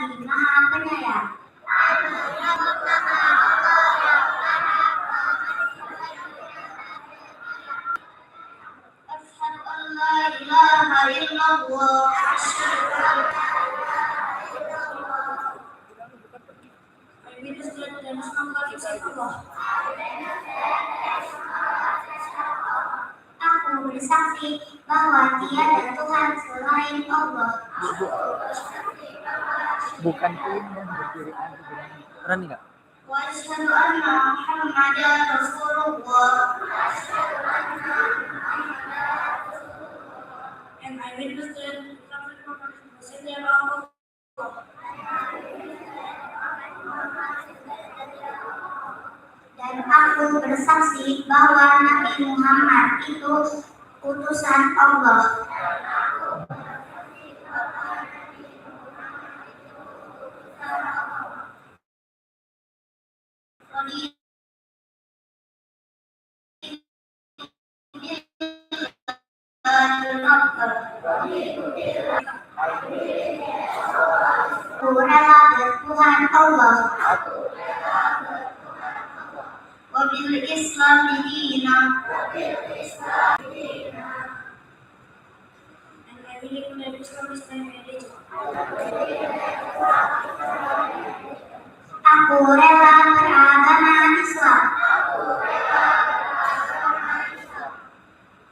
lagi Maha Penyayang. Asyhadu an la ilaha illallah. Dan Allah. Aku bersaksi bahwa tiada Tuhan selain Allah. Bukan tim yang berdiri berani nggak? Wa asyhadu anna Muhammadan Rasulullah. And I witness that Prophet Muhammad is the messenger of Allah. Dan aku bersaksi bahwa Nabi Muhammad itu utusan Allah. Aku rela bertuhan Allah. Wabil Islam dina. And I believe that Islam is my religion. Aku rela beragama Islam.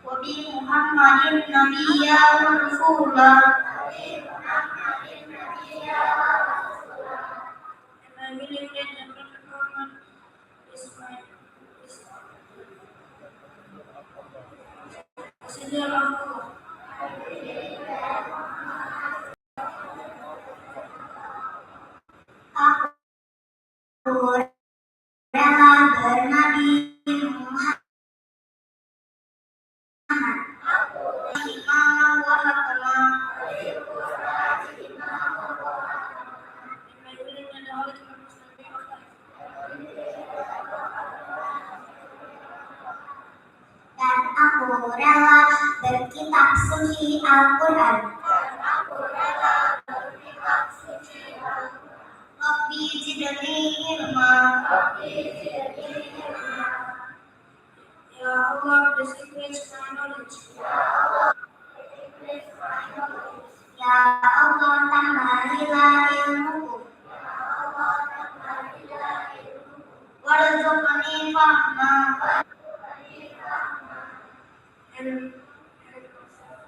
Wabi Muhammadin Nabiyya wa Rasulah. And I believe that the Prophet Muhammad is my messenger of Allah. Aku rela bernabi Muhammad. Dan aku rela berkitab suci Al-Quran. Rabbi zidni ilma. Ya Allah, please increase my knowledge. Ya Allah, tambahilah ilmuku. Warzuqni fahma. And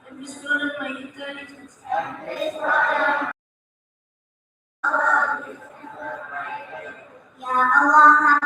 please broaden my intelligence. Ya Allah,